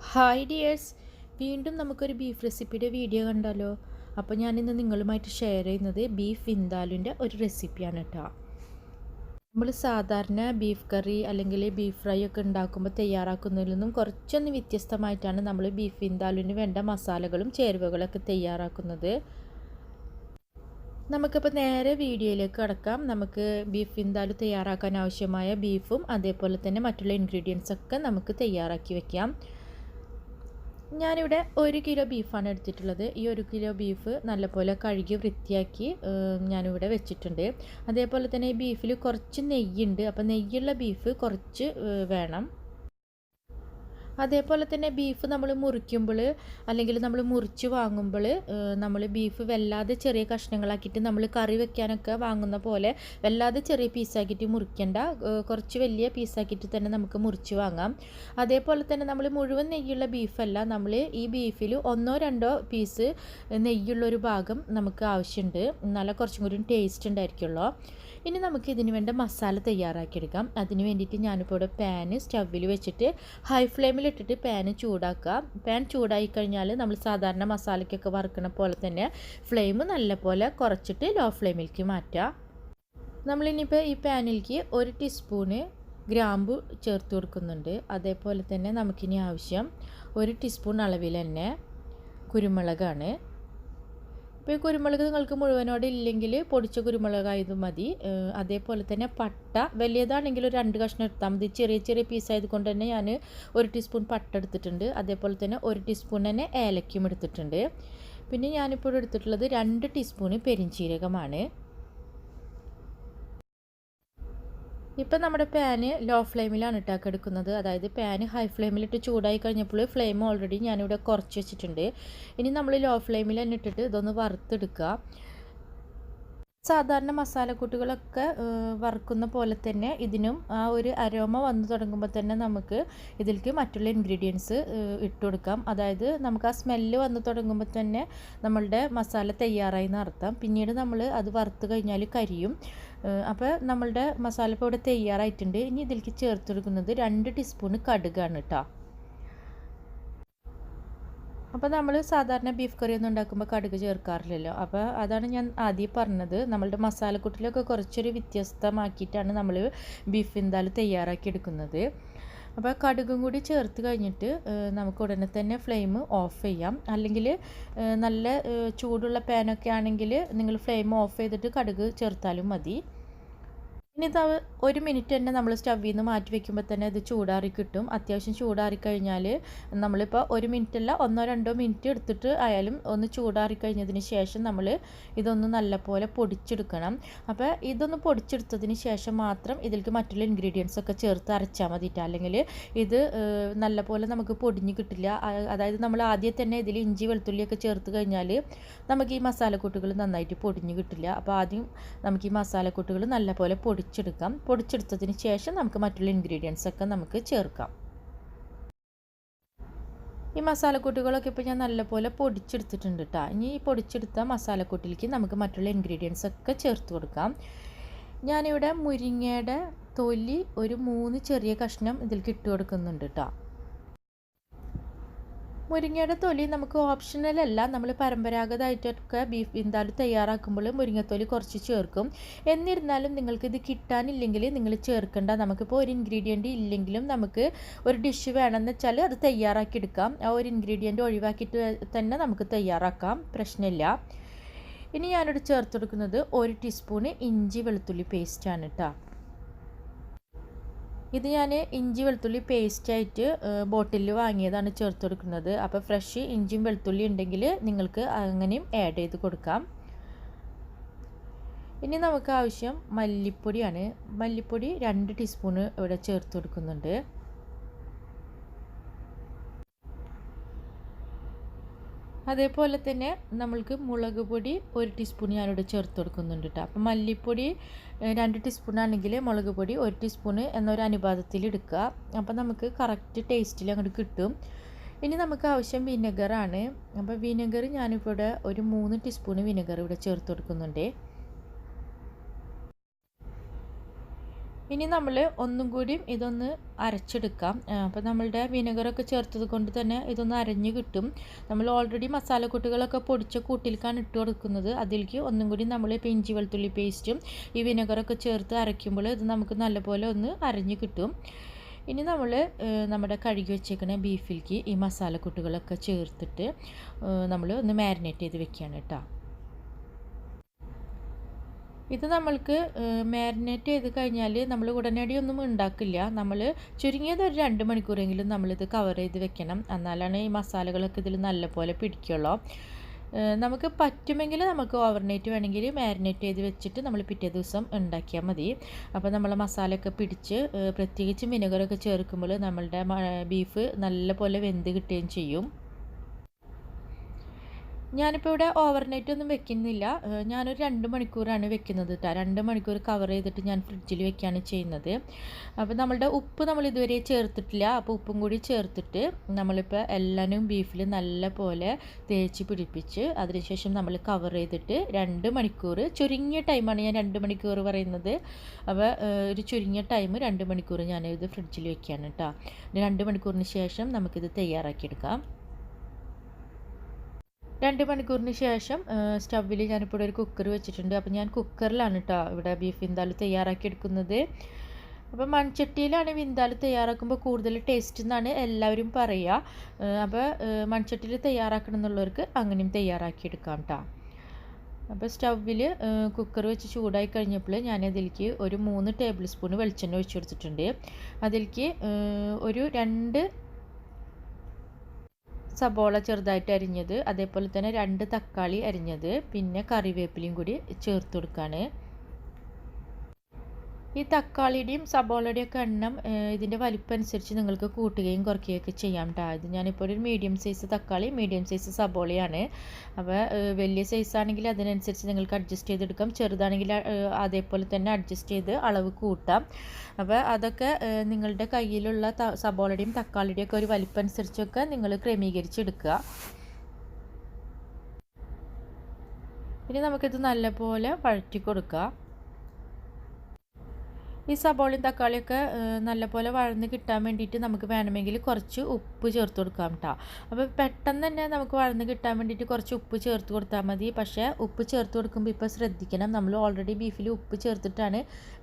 Hi dears, വീണ്ടും നമുക്കൊരു beef റെസിപ്പിയുടെ video കണ്ടാലോ. അപ്പോൾ ഞാനിന്ന് നിങ്ങളുമായിട്ട് ഷെയർ ചെയ്യുന്നത് ബീഫ് വിന്താലുവിൻ്റെ ഒരു റെസിപ്പിയാണ് കേട്ടോ. നമ്മൾ സാധാരണ ബീഫ് കറി അല്ലെങ്കിൽ ബീഫ് ഫ്രൈ ഒക്കെ ഉണ്ടാക്കുമ്പോൾ തയ്യാറാക്കുന്നതിൽ നിന്നും കുറച്ചൊന്ന് വ്യത്യസ്തമായിട്ടാണ് നമ്മൾ ബീഫ് വിന്താലുവിന് വേണ്ട മസാലകളും ചേരുവകളൊക്കെ തയ്യാറാക്കുന്നത്. നമുക്കിപ്പോൾ നേരെ വീഡിയോയിലേക്ക് കടക്കാം. നമുക്ക് ബീഫ് വിന്താലു തയ്യാറാക്കാൻ ആവശ്യമായ ബീഫും അതേപോലെ തന്നെ മറ്റുള്ള ഇൻഗ്രീഡിയൻസ് ഒക്കെ നമുക്ക് തയ്യാറാക്കി വെക്കാം. ഞാനിവിടെ 1 കിലോ ബീഫാണ് എടുത്തിട്ടുള്ളത്. ഈ 1 കിലോ ബീഫ് നല്ലപോലെ കഴുകി വൃത്തിയാക്കി ഞാനിവിടെ വെച്ചിട്ടുണ്ട്. അതേപോലെ തന്നെ ഈ ബീഫിൽ കുറച്ച് നെയ്യുണ്ട്. അപ്പോൾ നെയ്യുള്ള ബീഫ് കുറച്ച് വേണം. അതേപോലെ തന്നെ ബീഫ് നമ്മൾ മുറിക്കുമ്പോൾ അല്ലെങ്കിൽ നമ്മൾ മുറിച്ച് വാങ്ങുമ്പോൾ നമ്മൾ ബീഫ് വല്ലാതെ ചെറിയ കഷ്ണങ്ങളാക്കിയിട്ട് നമ്മൾ കറി വെക്കാനൊക്കെ വാങ്ങുന്ന പോലെ വല്ലാതെ ചെറിയ പീസാക്കിയിട്ട് മുറിക്കേണ്ട, കുറച്ച് വലിയ പീസാക്കിയിട്ട് തന്നെ നമുക്ക് മുറിച്ച് വാങ്ങാം. അതേപോലെ തന്നെ നമ്മൾ മുഴുവൻ നെയ്യുള്ള ബീഫല്ല, നമ്മൾ ഈ ബീഫിൽ 1-2 പീസ് നെയ്യുള്ളൊരു ഭാഗം നമുക്ക് ആവശ്യമുണ്ട്. എന്നാലേ കുറച്ചും കൂടി ടേസ്റ്റ് ഉണ്ടായിരിക്കുള്ളൂ. ഇനി നമുക്ക് ഇതിന് വേണ്ട മസാല തയ്യാറാക്കിയെടുക്കാം. അതിന് വേണ്ടിയിട്ട് ഞാനിപ്പോൾ ഇവിടെ പാന് സ്റ്റൗവിൽ വെച്ചിട്ട് ഹൈ ഫ്ലെയിമിൽ ഇട്ടിട്ട് പാന് ചൂടാക്കുക. പാൻ ചൂടായി കഴിഞ്ഞാൽ നമ്മൾ സാധാരണ മസാലയ്ക്കൊക്കെ വറുക്കണ പോലെ തന്നെ ഫ്ലെയിം നല്ലപോലെ കുറച്ചിട്ട് ലോ ഫ്ലെയിമിലേക്ക് മാറ്റുക. നമ്മളിനിപ്പോൾ ഈ പാനിലേക്ക് 1 ടീസ്പൂണ് ഗ്രാമ്പു ചേർത്ത് കൊടുക്കുന്നുണ്ട്. അതേപോലെ തന്നെ നമുക്കിനി ആവശ്യം 1 ടീസ്പൂൺ അളവിൽ തന്നെ കുരുമുളകാണ്. ഇപ്പോൾ ഈ കുരുമുളക് നിങ്ങൾക്ക് മുഴുവനോടെ ഇല്ലെങ്കിൽ പൊടിച്ച കുരുമുളകായതും മതി. അതേപോലെ തന്നെ പട്ട വലിയതാണെങ്കിൽ ഒരു 2 കഷ്ണം എടുത്താൽ മതി. ചെറിയ ചെറിയ പീസായതുകൊണ്ട് തന്നെ ഞാൻ 1 ടീസ്പൂൺ പട്ട എടുത്തിട്ടുണ്ട്. അതേപോലെ തന്നെ 1 ടീസ്പൂൺ തന്നെ ഏലക്കയും എടുത്തിട്ടുണ്ട്. പിന്നെ ഞാനിപ്പോൾ എടുത്തിട്ടുള്ളത് 2 ടീസ്പൂണ് പെരിഞ്ചീരകമാണ്. ഇപ്പം നമ്മുടെ പാന് ലോ ഫ്ലെയിമിലാണ് ഇട്ടാക്കെടുക്കുന്നത്. അതായത് പാന് ഹൈ ഫ്ലെയിമിലിട്ട് ചൂടായി കഴിഞ്ഞപ്പോൾ ഫ്ലെയിം ഓൾറെഡി ഞാനിവിടെ കുറച്ച് വെച്ചിട്ടുണ്ട്. ഇനി നമ്മൾ ലോ ഫ്ലെയിമിൽ തന്നെ ഇട്ടിട്ട് ഇതൊന്ന് വറുത്തെടുക്കുക. സാധാരണ മസാലക്കൂട്ടുകളൊക്കെ വറുക്കുന്ന പോലെ തന്നെ ഇതിനും ആ ഒരു അരോമ വന്നു തുടങ്ങുമ്പോൾ തന്നെ നമുക്ക് ഇതിലേക്ക് മറ്റുള്ള ഇൻഗ്രീഡിയൻസ് ഇട്ട് കൊടുക്കാം. അതായത് നമുക്ക് ആ സ്മെല്ല് വന്നു തുടങ്ങുമ്പോൾ തന്നെ നമ്മളുടെ മസാല തയ്യാറായി എന്നർത്ഥം. പിന്നീട് നമ്മൾ അത് വറുത്ത് കഴിഞ്ഞാൽ കരിയും. അപ്പോൾ നമ്മളുടെ മസാല ഇപ്പോൾ ഇവിടെ തയ്യാറായിട്ടുണ്ട്. ഇനി ഇതിലേക്ക് ചേർത്ത് കൊടുക്കുന്നത് 2 ടീസ്പൂൺ കടുകാണ് കേട്ടോ. അപ്പോൾ നമ്മൾ സാധാരണ ബീഫ് കറി ഒന്നും ഉണ്ടാക്കുമ്പോൾ കടുക് ചേർക്കാറില്ലല്ലോ. അപ്പോൾ അതാണ് ഞാൻ ആദ്യം പറഞ്ഞത്. നമ്മളുടെ മസാലക്കൂട്ടിലൊക്കെ കുറച്ചൊരു വ്യത്യസ്തമാക്കിയിട്ടാണ് നമ്മൾ ബീഫ് വിന്താലു തയ്യാറാക്കി എടുക്കുന്നത്. അപ്പോൾ കടുകും കൂടി ചേർത്ത് കഴിഞ്ഞിട്ട് നമുക്ക് ഉടനെ തന്നെ ഫ്ലെയിം ഓഫ് ചെയ്യാം. അല്ലെങ്കിൽ നല്ല ചൂടുള്ള പാനൊക്കെ ആണെങ്കിൽ നിങ്ങൾ ഫ്ലെയിം ഓഫ് ചെയ്തിട്ട് കടുക് ചേർത്താലും മതി. ഇനി ഇത് 1 മിനിറ്റ് തന്നെ നമ്മൾ സ്റ്റവിൽ നിന്ന് മാറ്റി വെക്കുമ്പോൾ തന്നെ ഇത് ചൂടാറി കിട്ടും. അത്യാവശ്യം ചൂടാറി കഴിഞ്ഞാൽ നമ്മളിപ്പോൾ 1 മിനിറ്റല്ല 1-2 മിനിറ്റ് എടുത്തിട്ട് ആയാലും ഒന്ന് ചൂടാറി കഴിഞ്ഞതിന് ശേഷം നമ്മൾ ഇതൊന്ന് നല്ലപോലെ പൊടിച്ചെടുക്കണം. അപ്പോൾ ഇതൊന്ന് പൊടിച്ചെടുത്തതിന് ശേഷം മാത്രം ഇതിലേക്ക് മറ്റുള്ള ഇൻഗ്രീഡിയൻസ് ഒക്കെ ചേർത്ത് അരച്ചാൽ മതിയിട്ട്. അല്ലെങ്കിൽ ഇത് നല്ലപോലെ നമുക്ക് പൊടിഞ്ഞ് കിട്ടില്ല. അതായത് നമ്മൾ ആദ്യം തന്നെ ഇതിൽ ഇഞ്ചി വെളുത്തുള്ളിയൊക്കെ ചേർത്ത് കഴിഞ്ഞാൽ നമുക്ക് ഈ മസാലക്കൂട്ടുകൾ നന്നായിട്ട് പൊടിഞ്ഞ് കിട്ടില്ല. അപ്പോൾ ആദ്യം നമുക്ക് ഈ മസാലക്കൂട്ടുകൾ നല്ലപോലെ പൊടിച്ചെടുത്തതിന് ശേഷം നമുക്ക് മറ്റുള്ള ഇൻഗ്രീഡിയൻസ് ഒക്കെ നമുക്ക് ചേർക്കാം. ഈ മസാലക്കൂട്ടുകളൊക്കെ ഇപ്പോൾ ഞാൻ നല്ലപോലെ പൊടിച്ചെടുത്തിട്ടുണ്ട് കേട്ടോ. ഇനി ഈ പൊടിച്ചെടുത്ത മസാലക്കൂട്ടിലേക്ക് നമുക്ക് മറ്റുള്ള ഇൻഗ്രീഡിയൻസ് ഒക്കെ ചേർത്ത് കൊടുക്കാം. ഞാനിവിടെ മുരിങ്ങയുടെ തൊലി ഒരു 3 ചെറിയ കഷ്ണം ഇതിലേക്ക് ഇട്ട് കൊടുക്കുന്നുണ്ട് കേട്ടോ. മുരിങ്ങയുടെ തൊലി നമുക്ക് ഓപ്ഷണലല്ല. നമ്മൾ പരമ്പരാഗതമായിട്ടൊക്കെ ബീഫ് വിന്താലു തയ്യാറാക്കുമ്പോൾ മുരിങ്ങത്തൊലി കുറച്ച് ചേർക്കും. എന്നിരുന്നാലും നിങ്ങൾക്കിത് കിട്ടാനില്ലെങ്കിൽ നിങ്ങൾ ചേർക്കേണ്ട. നമുക്കിപ്പോൾ ഒരു ഇൻഗ്രീഡിയൻറ്റ് ഇല്ലെങ്കിലും നമുക്ക് ഒരു ഡിഷ് വേണമെന്ന് വെച്ചാൽ അത് തയ്യാറാക്കി എടുക്കാം. ആ ഒരു ഇൻഗ്രീഡിയൻറ്റ് ഒഴിവാക്കിയിട്ട് തന്നെ നമുക്ക് തയ്യാറാക്കാം, പ്രശ്നമില്ല. ഇനി ഞാനിവിടെ ചേർത്ത് കൊടുക്കുന്നത് 1 ടീസ്പൂണ് ഇഞ്ചി വെളുത്തുള്ളി പേസ്റ്റാണ് കേട്ടോ. ഇത് ഞാൻ ഇഞ്ചി വെളുത്തുള്ളി പേസ്റ്റായിട്ട് ബോട്ടിലിൽ വാങ്ങിയതാണ് ചേർത്ത് കൊടുക്കുന്നത്. അപ്പോൾ ഫ്രഷ് ഇഞ്ചിയും വെളുത്തുള്ളി ഉണ്ടെങ്കിൽ നിങ്ങൾക്ക് അങ്ങനെയും ആഡ് ചെയ്ത് കൊടുക്കാം. ഇനി നമുക്ക് ആവശ്യം മല്ലിപ്പൊടിയാണ്. മല്ലിപ്പൊടി 2 ടീസ്പൂണ് ഇവിടെ ചേർത്ത് കൊടുക്കുന്നുണ്ട്. അതേപോലെ തന്നെ നമ്മൾക്ക് മുളക് പൊടി 1 ടീസ്പൂൺ ഞാനിവിടെ ചേർത്ത് കൊടുക്കുന്നുണ്ട് കേട്ടോ. അപ്പോൾ മല്ലിപ്പൊടി 2 ടീസ്പൂൺ ആണെങ്കിൽ മുളക് പൊടി 1 ടീസ്പൂൺ എന്നൊരു അനുപാതത്തിൽ എടുക്കുക. അപ്പോൾ നമുക്ക് കറക്റ്റ് ടേസ്റ്റിൽ അങ്ങോട്ട് കിട്ടും. ഇനി നമുക്ക് ആവശ്യം വിനെഗറാണ്. അപ്പോൾ വിനെഗർ ഞാനിപ്പോൾ ഇവിടെ ഒരു 3 ടീസ്പൂൺ വിനെഗർ ഇവിടെ ചേർത്ത് കൊടുക്കുന്നുണ്ട്. ഇനി നമ്മൾ ഒന്നും കൂടി ഇതൊന്ന് അരച്ചെടുക്കാം. അപ്പോൾ നമ്മളുടെ വിനെഗറൊക്കെ ചേർത്തത് കൊണ്ട് തന്നെ ഇതൊന്ന് അരഞ്ഞ് കിട്ടും. നമ്മൾ ഓൾറെഡി മസാലക്കൂട്ടുകളൊക്കെ പൊടിച്ച കൂട്ടിലേക്കാണ് ഇട്ട് കൊടുക്കുന്നത്. അതിലേക്ക് ഒന്നും കൂടി നമ്മൾ ഇപ്പോൾ ഇഞ്ചി വെളുത്തുള്ളി പേസ്റ്റും ഈ വിനെഗറൊക്കെ ചേർത്ത് അരയ്ക്കുമ്പോൾ ഇത് നമുക്ക് നല്ലപോലെ ഒന്ന് അരഞ്ഞ് കിട്ടും. ഇനി നമ്മൾ നമ്മുടെ കഴുകി വെച്ചേക്കണ ബീഫിലേക്ക് ഈ മസാലക്കൂട്ടുകളൊക്കെ ചേർത്തിട്ട് നമ്മൾ ഒന്ന് മാരിനേറ്റ് ചെയ്ത് വെക്കുകയാണ് കേട്ടോ. ഇത് നമ്മൾക്ക് മാരിനേറ്റ് ചെയ്ത് കഴിഞ്ഞാൽ നമ്മൾ ഉടനടി ഒന്നും ഉണ്ടാക്കില്ല. നമ്മൾ ചുരുങ്ങിയത് ഒരു 2 മണിക്കൂറെങ്കിലും നമ്മളിത് കവർ ചെയ്ത് വെക്കണം. എന്നാലാണ് ഈ മസാലകളൊക്കെ ഇതിൽ നല്ലപോലെ പിടിക്കുള്ളൂ. നമുക്ക് പറ്റുമെങ്കിൽ നമുക്ക് ഓവർനൈറ്റ് വേണമെങ്കിൽ മാരിനേറ്റ് ചെയ്ത് വെച്ചിട്ട് നമ്മൾ പിറ്റേ ദിവസം ഉണ്ടാക്കിയാൽ മതി. അപ്പോൾ നമ്മൾ മസാലയൊക്കെ പിടിച്ച് പ്രത്യേകിച്ച് വിനെഗറൊക്കെ ചേർക്കുമ്പോൾ നമ്മളുടെ ബീഫ് നല്ലപോലെ വെന്ത് കിട്ടുകയും ചെയ്യും. ഞാനിപ്പോൾ ഇവിടെ ഓവർനൈറ്റ് ഒന്നും വെക്കുന്നില്ല. ഞാനൊരു 2 മണിക്കൂറാണ് വെക്കുന്നത് കേട്ടോ. 2 മണിക്കൂർ കവർ ചെയ്തിട്ട് ഞാൻ ഫ്രിഡ്ജിൽ വെക്കുകയാണ് ചെയ്യുന്നത്. അപ്പോൾ നമ്മളുടെ ഉപ്പ് നമ്മൾ ഇതുവരെ ചേർത്തിട്ടില്ല. അപ്പോൾ ഉപ്പും കൂടി ചേർത്തിട്ട് നമ്മളിപ്പോൾ എല്ലാനും ബീഫിൽ നല്ല പോലെ തേച്ച് പിടിപ്പിച്ച് അതിനുശേഷം നമ്മൾ കവർ ചെയ്തിട്ട് 2 മണിക്കൂർ, ചുരുങ്ങിയ ടൈമാണ് ഞാൻ 2 മണിക്കൂർ പറയുന്നത്. അപ്പോൾ ഒരു ചുരുങ്ങിയ ടൈം 2 മണിക്കൂർ ഞാനിത് ഫ്രിഡ്ജിൽ വെക്കുകയാണ് കേട്ടോ. 2 മണിക്കൂറിന് ശേഷം നമുക്കിത് തയ്യാറാക്കിയെടുക്കാം. 2 മണിക്കൂറിന് ശേഷം സ്റ്റൗവിൽ ഞാനിപ്പോൾ ഒരു കുക്കർ വെച്ചിട്ടുണ്ട്. അപ്പോൾ ഞാൻ കുക്കറിലാണ് കേട്ടോ ഇവിടെ ബീഫ് വിന്താലു തയ്യാറാക്കി എടുക്കുന്നത്. അപ്പോൾ മൺചട്ടിയിലാണ് വിന്താലു തയ്യാറാക്കുമ്പോൾ കൂടുതൽ ടേസ്റ്റ് എന്നാണ് എല്ലാവരും പറയുക. അപ്പോൾ മൺചട്ടിയിൽ തയ്യാറാക്കണം എന്നുള്ളവർക്ക് അങ്ങനെയും തയ്യാറാക്കിയെടുക്കാം കേട്ടോ. അപ്പോൾ സ്റ്റൗവിൽ കുക്കർ വെച്ച് ചൂടായി കഴിഞ്ഞപ്പോൾ ഞാനതിലേക്ക് ഒരു 3 ടേബിൾ സ്പൂൺ വെളിച്ചെണ്ണ ഒഴിച്ചു കൊടുത്തിട്ടുണ്ട്. അതിലേക്ക് ഒരു 2 സബോള ചെറുതായിട്ട് അരിഞ്ഞത്, അതേപോലെ തന്നെ 2 തക്കാളി അരിഞ്ഞത്, പിന്നെ കറിവേപ്പിലയും കൂടി ചേർത്ത് കൊടുക്കുകയാണ്. ഈ തക്കാളിയുടെയും സബോളയുടെയും ഒക്കെ എണ്ണം ഇതിൻ്റെ വലിപ്പം അനുസരിച്ച് നിങ്ങൾക്ക് കൂട്ടുകയും കുറയ്ക്കുകയൊക്കെ ചെയ്യാം കേട്ടോ. ഇത് ഞാനിപ്പോൾ ഒരു മീഡിയം സൈസ് തക്കാളി, മീഡിയം സൈസ് സബോളയാണ്. അപ്പോൾ വലിയ സൈസ് ആണെങ്കിൽ അതിനനുസരിച്ച് നിങ്ങൾക്ക് അഡ്ജസ്റ്റ് ചെയ്തെടുക്കാം. ചെറുതാണെങ്കിൽ അതേപോലെ തന്നെ അഡ്ജസ്റ്റ് ചെയ്ത് അളവ് കൂട്ടാം. അപ്പോൾ അതൊക്കെ നിങ്ങളുടെ കയ്യിലുള്ള സബോളയുടെയും തക്കാളിയുടെയും ഒക്കെ ഒരു വലിപ്പം അനുസരിച്ചൊക്കെ നിങ്ങൾ ക്രമീകരിച്ചെടുക്കുക. ഇനി നമുക്കിത് നല്ലപോലെ വഴറ്റി കൊടുക്കുക. ഈ സബോളയും തക്കാളിയൊക്കെ നല്ലപോലെ വഴന്ന് കിട്ടാൻ വേണ്ടിയിട്ട് നമുക്ക് വേണമെങ്കിൽ കുറച്ച് ഉപ്പ് ചേർത്ത് കൊടുക്കാം കേട്ടോ. അപ്പോൾ പെട്ടെന്ന് തന്നെ നമുക്ക് വഴന്ന് കിട്ടാൻ വേണ്ടിയിട്ട് കുറച്ച് ഉപ്പ് ചേർത്ത് കൊടുത്താൽ മതി. പക്ഷേ ഉപ്പ് ചേർത്ത് കൊടുക്കുമ്പോൾ ഇപ്പോൾ ശ്രദ്ധിക്കണം, നമ്മൾ ഓൾറെഡി ബീഫിൽ ഉപ്പ് ചേർത്തിട്ടാണ്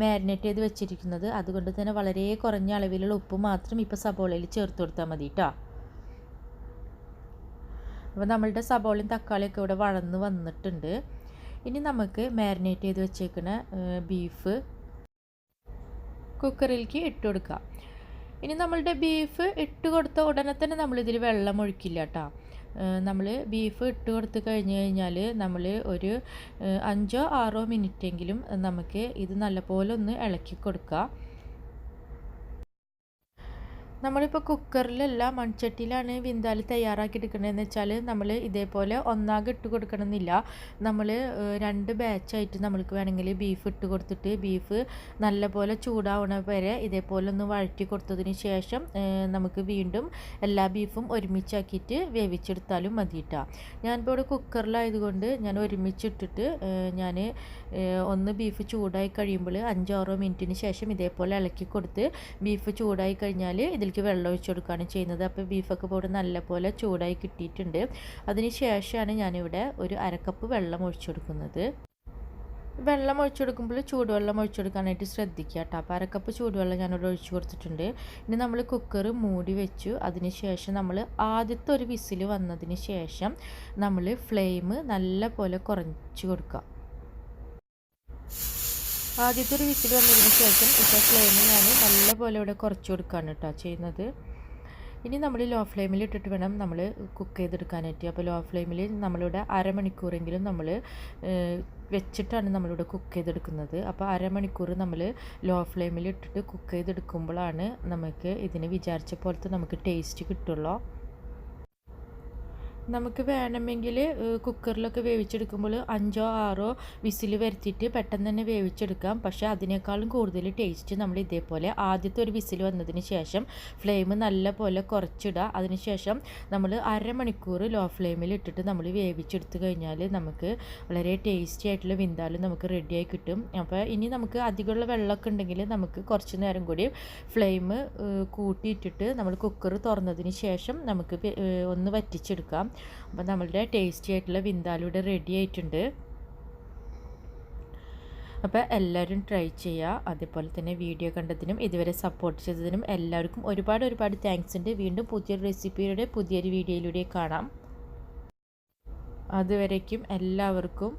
മാരിനേറ്റ് ചെയ്ത് വെച്ചിരിക്കുന്നത്. അതുകൊണ്ട് തന്നെ വളരെ കുറഞ്ഞ അളവിലുള്ള ഉപ്പ് മാത്രം ഇപ്പോൾ സബോളയിൽ ചേർത്ത് കൊടുത്താൽ മതി കേട്ടോ. അപ്പോൾ നമ്മളുടെ സബോളയും തക്കാളിയൊക്കെ ഇവിടെ വഴന്ന് വന്നിട്ടുണ്ട്. ഇനി നമുക്ക് മാരിനേറ്റ് ചെയ്ത് വെച്ചേക്കുന്ന ബീഫ് കുക്കറിലേക്ക് ഇട്ട് കൊടുക്കുക. ഇനി നമ്മളുടെ ബീഫ് ഇട്ട് കൊടുത്ത ഉടനെ തന്നെ നമ്മളിതിൽ വെള്ളം ഒഴിക്കില്ല കേട്ടോ. നമ്മൾ ബീഫ് ഇട്ട് കൊടുത്ത് കഴിഞ്ഞ് കഴിഞ്ഞാൽ നമ്മൾ ഒരു 5-6 മിനിറ്റെങ്കിലും നമുക്ക് ഇത് നല്ലപോലെ ഒന്ന് ഇളക്കി കൊടുക്കുക. നമ്മളിപ്പോൾ കുക്കറിലല്ല മൺചട്ടിയിലാണ് വിന്താലു തയ്യാറാക്കി എടുക്കണമെന്ന് വെച്ചാൽ നമ്മൾ ഇതേപോലെ ഒന്നാകെ ഇട്ട് കൊടുക്കണമെന്നില്ല. നമ്മൾ 2 ബാച്ചായിട്ട് നമ്മൾക്ക് വേണമെങ്കിൽ ബീഫ് ഇട്ട് കൊടുത്തിട്ട് ബീഫ് നല്ലപോലെ ചൂടാവണ വരെ ഇതേപോലെ ഒന്ന് വഴറ്റി കൊടുത്തതിന് ശേഷം നമുക്ക് വീണ്ടും എല്ലാ ബീഫും ഒരുമിച്ചാക്കിയിട്ട് വേവിച്ചെടുത്താലും മതി കേട്ടോ. ഞാനിപ്പോൾ ഇവിടെ കുക്കറിലായതുകൊണ്ട് ഞാൻ ഒരുമിച്ചിട്ടിട്ട് ഞാൻ ഒന്ന് ബീഫ് ചൂടായി കഴിയുമ്പോൾ 5-6 മിനിറ്റിന് ശേഷം ഇതേപോലെ ഇളക്കി കൊടുത്ത് ബീഫ് ചൂടായി കഴിഞ്ഞാൽ ഇതിലേക്ക് വെള്ളം ഒഴിച്ചു കൊടുക്കുകയാണ് ചെയ്യുന്നത്. അപ്പോൾ ബീഫൊക്കെ ഇപ്പോൾ നല്ലപോലെ ചൂടായി കിട്ടിയിട്ടുണ്ട്. അതിന് ശേഷമാണ് ഞാനിവിടെ ഒരു 1/2 കപ്പ് വെള്ളം ഒഴിച്ചു കൊടുക്കുന്നത്. വെള്ളം ഒഴിച്ചു കൊടുക്കുമ്പോൾ ചൂടുവെള്ളം ഒഴിച്ചു കൊടുക്കാനായിട്ട് ശ്രദ്ധിക്കുക കേട്ടോ. അപ്പോൾ 1/2 കപ്പ് ചൂടുവെള്ളം ഞാനിവിടെ ഒഴിച്ചു കൊടുത്തിട്ടുണ്ട്. ഇനി നമ്മൾ കുക്കർ മൂടി വെച്ചു. അതിന് ശേഷം നമ്മൾ ആദ്യത്തെ ഒരു വിസിൽ വന്നതിന് ശേഷം നമ്മൾ ഫ്ലെയിം നല്ല പോലെ കുറച്ച് കൊടുക്കുക. ആദ്യത്തെ ഒരു വിസിൽ വന്നതിന് ശേഷം ഇപ്പോൾ ഫ്ലെയിം ഞാൻ നല്ലപോലെ ഇവിടെ കുറച്ച് കൊടുക്കുകയാണ് കേട്ടോ ചെയ്യുന്നത്. ഇനി നമ്മൾ ലോ ഫ്ലെയിമിൽ ഇട്ടിട്ട് വേണം നമ്മൾ കുക്ക് ചെയ്തെടുക്കാനായിട്ട്. അപ്പോൾ ലോ ഫ്ലെയിമിൽ നമ്മളിവിടെ 1/2 മണിക്കൂറെങ്കിലും നമ്മൾ വെച്ചിട്ടാണ് നമ്മളിവിടെ കുക്ക് ചെയ്തെടുക്കുന്നത്. അപ്പോൾ 1/2 മണിക്കൂർ നമ്മൾ ലോ ഫ്ലെയിമിൽ ഇട്ടിട്ട് കുക്ക് ചെയ്തെടുക്കുമ്പോഴാണ് നമുക്ക് ഇതിന് വിചാരിച്ച പോലത്തെ നമുക്ക് ടേസ്റ്റ് കിട്ടുള്ളൂ. നമുക്ക് വേണമെങ്കിൽ കുക്കറിലൊക്കെ വേവിച്ചെടുക്കുമ്പോൾ 5ഓ 6ഓ വിസിൽ വരുത്തിയിട്ട് പെട്ടെന്ന് തന്നെ വേവിച്ചെടുക്കാം. പക്ഷേ അതിനേക്കാളും കൂടുതൽ ടേസ്റ്റ് നമ്മൾ ഇതേപോലെ ആദ്യത്തെ ഒരു വിസിൽ വന്നതിന് ശേഷം ഫ്ലെയിം നല്ല പോലെ കുറച്ചിടുക. അതിനുശേഷം നമ്മൾ അരമണിക്കൂർ ലോ ഫ്ലെയിമിൽ ഇട്ടിട്ട് നമ്മൾ വേവിച്ചെടുത്ത് കഴിഞ്ഞാൽ നമുക്ക് വളരെ ടേസ്റ്റി ആയിട്ടുള്ള വിന്താലു നമുക്ക് റെഡിയായി കിട്ടും. അപ്പോൾ ഇനി നമുക്ക് അധികമുള്ള വെള്ളമൊക്കെ ഉണ്ടെങ്കിൽ നമുക്ക് കുറച്ച് നേരം കൂടി ഫ്ലെയിം കൂട്ടിയിട്ടിട്ട് നമ്മൾ കുക്കർ തുറന്നതിന് ശേഷം നമുക്ക് ഒന്ന് വറ്റിച്ചെടുക്കാം. അപ്പോൾ നമ്മളുടെ ടേസ്റ്റി ആയിട്ടുള്ള വിന്താലു ഇവിടെ റെഡി ആയിട്ടുണ്ട്. അപ്പോൾ എല്ലാവരും ട്രൈ ചെയ്യുക. അതേപോലെ തന്നെ വീഡിയോ കണ്ടതിനും ഇതുവരെ സപ്പോർട്ട് ചെയ്തതിനും എല്ലാവർക്കും ഒരുപാട് താങ്ക്സ് ഉണ്ട്. വീണ്ടും പുതിയൊരു റെസിപ്പിയുടെ പുതിയൊരു വീഡിയോയിലൂടെ കാണാം. അതുവരേക്കും എല്ലാവർക്കും